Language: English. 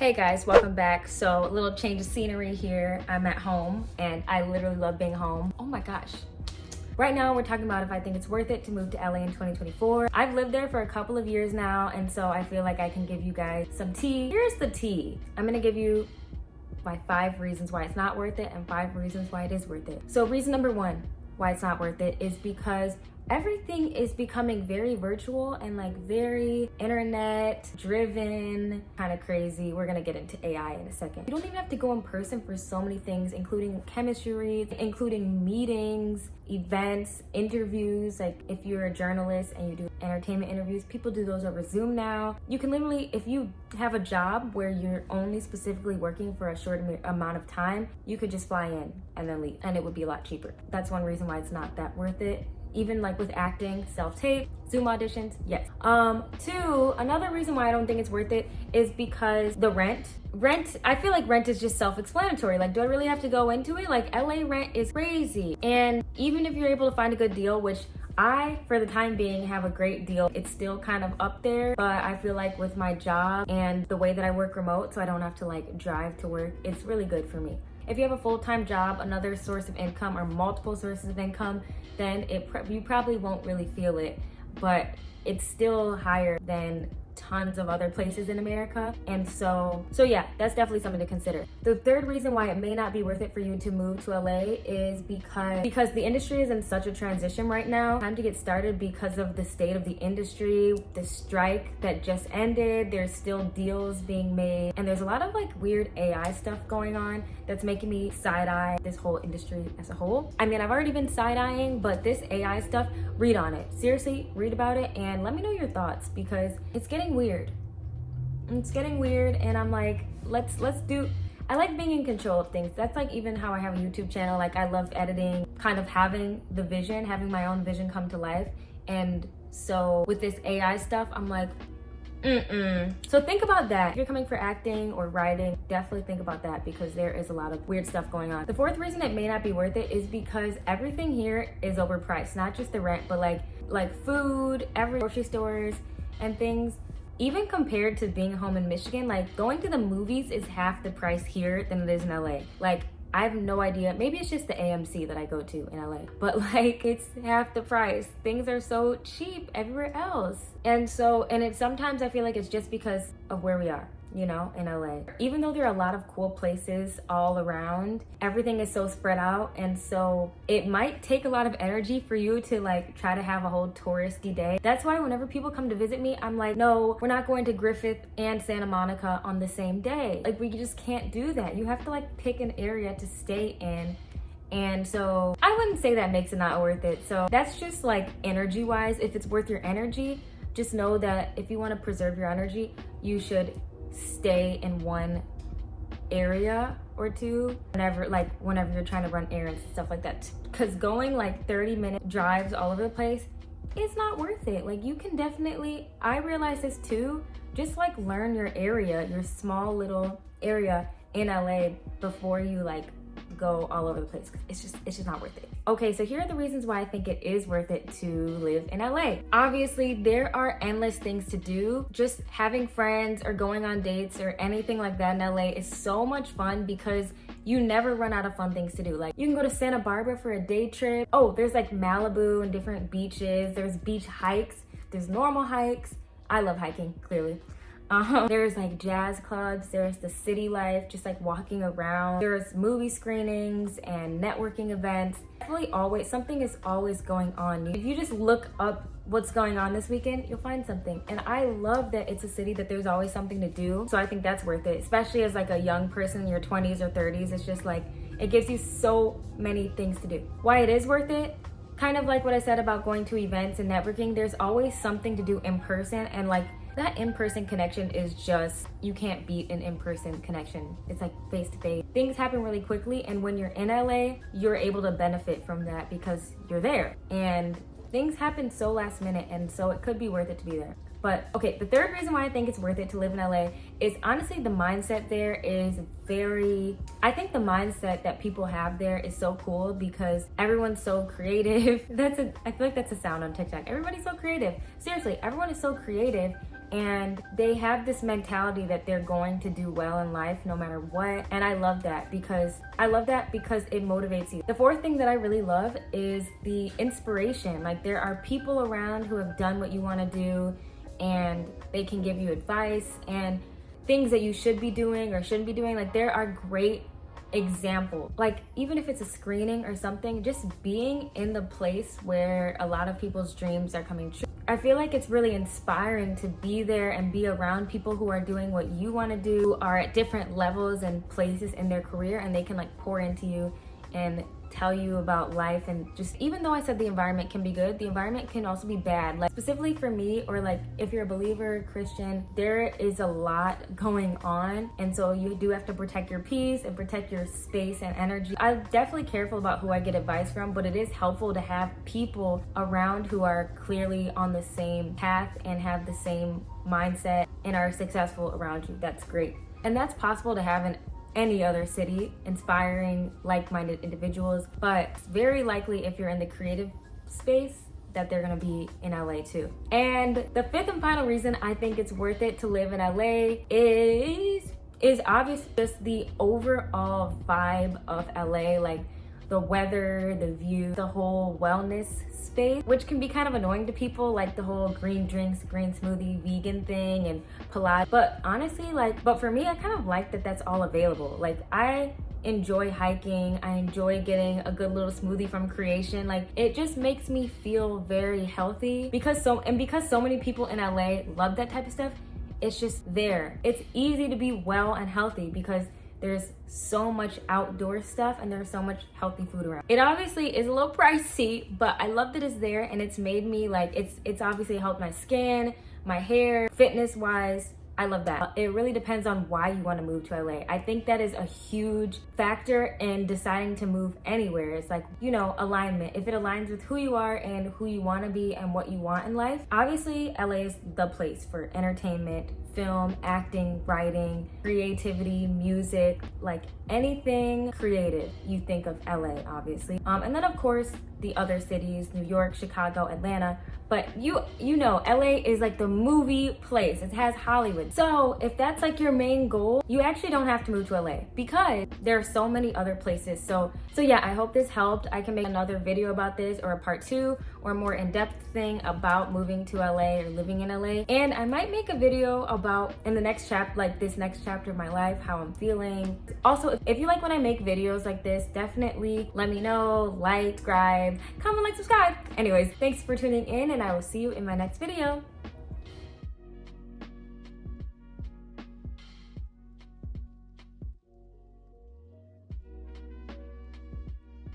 Hey guys, welcome back. So a little change of scenery here. I'm at home and I literally love being home. Oh my gosh. Right now we're talking about if I think it's worth it to move to LA in 2024. I've lived there for a couple of years now, and so I feel like I can give you guys some tea. Here's the tea. I'm gonna give you my 5 reasons why it's not worth it and 5 reasons why it is worth it. So reason number 1 why it's not worth it is because everything is becoming very virtual and like very internet driven, kind of crazy. We're gonna get into AI in a second. You don't even have to go in person for so many things, including chemistry, including meetings, events, interviews. Like if you're a journalist and you do entertainment interviews, people do those over Zoom now. You can literally, if you have a job where you're only specifically working for a short amount of time, you could just fly in and then leave, and it would be a lot cheaper. That's one reason why it's not that worth it. Even like with acting, self-tape, Zoom auditions, yes. 2, another reason why I don't think it's worth it is because the rent, I feel like rent is just self-explanatory. Like, do I really have to go into it? Like, LA rent is crazy. And even if you're able to find a good deal, which I, for the time being, have a great deal, it's still kind of up there. But I feel like with my job and the way that I work remote, so I don't have to like drive to work, it's really good for me. If you have a full-time job, another source of income, or multiple sources of income, then you probably won't really feel it, but it's still higher than tons of other places in America. And so yeah, that's definitely something to consider. The 3rd reason why it may not be worth it for you to move to LA is because the industry is in such a transition right now. Time to get started because of the state of the industry, the strike that just ended. There's still deals being made, and there's a lot of like weird AI stuff going on that's making me side-eye this whole industry as a whole. I mean, I've already been side-eyeing, but this AI stuff, read on it. Seriously, read about it and let me know your thoughts, because it's getting weird. It's getting weird, and I'm like, let's do. I like being in control of things. That's like even how I have a YouTube channel. Like, I love editing, kind of having the vision, having my own vision come to life. And so with this AI stuff, I'm like, So think about that. If you're coming for acting or writing, definitely think about that, because there is a lot of weird stuff going on. The 4th reason it may not be worth it is because everything here is overpriced. Not just the rent, but like food, every grocery stores and things. Even compared to being home in Michigan, like going to the movies is half the price here than it is in LA. Like, I have no idea. Maybe it's just the AMC that I go to in LA, but like it's half the price. Things are so cheap everywhere else. And sometimes I feel like it's just because of where we are, you know, in LA. Even though there are a lot of cool places all around, everything is so spread out. And so it might take a lot of energy for you to like try to have a whole touristy day. That's why whenever people come to visit me, I'm like, no, we're not going to Griffith and Santa Monica on the same day. Like, we just can't do that. You have to like pick an area to stay in. And so I wouldn't say that makes it not worth it. So that's just like energy wise. If it's worth your energy, just know that if you want to preserve your energy, you should stay in one area or two whenever you're trying to run errands and stuff like that, because going like 30-minute drives all over the place is not worth it. Like, you can definitely, I realize this too, just like learn your area, your small little area in LA before you like go all over the place. It's just not worth it. Okay, so here are the reasons why I think it is worth it to live in LA. Obviously, there are endless things to do. Just having friends or going on dates or anything like that in LA is so much fun, because you never run out of fun things to do. Like, you can go to Santa Barbara for a day trip. Oh, there's like Malibu and different beaches. There's beach hikes. There's normal hikes. I love hiking, clearly. There's like jazz clubs, there's the city life, just like walking around. There's movie screenings and networking events. Definitely something is always going on. If you just look up what's going on this weekend, you'll find something. And I love that it's a city that there's always something to do. So I think that's worth it, especially as like a young person in your 20s or 30s. It's just like, it gives you so many things to do. Why it is worth it? Kind of like what I said about going to events and networking, there's always something to do in person, and like, that in-person connection is just, you can't beat an in-person connection. It's like face-to-face. Things happen really quickly, and when you're in LA, you're able to benefit from that because you're there. And things happen so last minute, and so it could be worth it to be there. But okay, the 3rd reason why I think it's worth it to live in LA is honestly the mindset there is I think the mindset that people have there is so cool, because everyone's so creative. I feel like that's a sound on TikTok. Everybody's so creative. Seriously, everyone is so creative. and they have this mentality that they're going to do well in life no matter what. And I love that because it motivates you. The fourth thing that I really love is the inspiration. Like, there are people around who have done what you want to do, and they can give you advice and things that you should be doing or shouldn't be doing. Like, there are great example. Like, even if it's a screening or something, just being in the place where a lot of people's dreams are coming true. I feel like it's really inspiring to be there and be around people who are doing what you want to do, are at different levels and places in their career, and they can like pour into you and tell you about life. And just, even though I said the environment can be good, the environment can also be bad. Like, specifically for me, or like if you're a believer, Christian, there is a lot going on, and so you do have to protect your peace and protect your space and energy. I'm definitely careful about who I get advice from, but it is helpful to have people around who are clearly on the same path and have the same mindset and are successful around you. That's great. And that's possible to have in any other city, inspiring, like-minded individuals, but it's very likely if you're in the creative space that they're gonna be in LA too. And the fifth and final reason I think it's worth it to live in LA is obvious, just the overall vibe of LA, like the weather, the view, the whole wellness space, which can be kind of annoying to people, like the whole green drinks, green smoothie, vegan thing, and Pilates. But honestly, but for me, I kind of like that that's all available. Like, I enjoy hiking. I enjoy getting a good little smoothie from Creation. Like, it just makes me feel very healthy because so many people in LA love that type of stuff. It's just there. It's easy to be well and healthy because there's so much outdoor stuff and there's so much healthy food around. It obviously is a little pricey, but I love that it's there, and it's made me like, it's obviously helped my skin, my hair, fitness wise. I love that. It really depends on why you want to move to LA. I think that is a huge factor in deciding to move anywhere. It's like, you know, alignment. If it aligns with who you are and who you want to be and what you want in life. Obviously, LA is the place for entertainment, film, acting, writing, creativity, music, like anything creative, you think of LA, obviously. And then of course, the other cities, New York, Chicago, Atlanta. But you know, LA is like the movie place. It has Hollywood. So if that's like your main goal, you actually don't have to move to LA because there are so many other places. So yeah, I hope this helped. I can make another video about this, or a part 2, or a more in-depth thing about moving to LA or living in LA. And I might make a video about in the next chapter, like this next chapter of my life, how I'm feeling. Also, if you like when I make videos like this, definitely let me know, like, subscribe, comment, like, subscribe. Anyways, thanks for tuning in, and I will see you in my next video.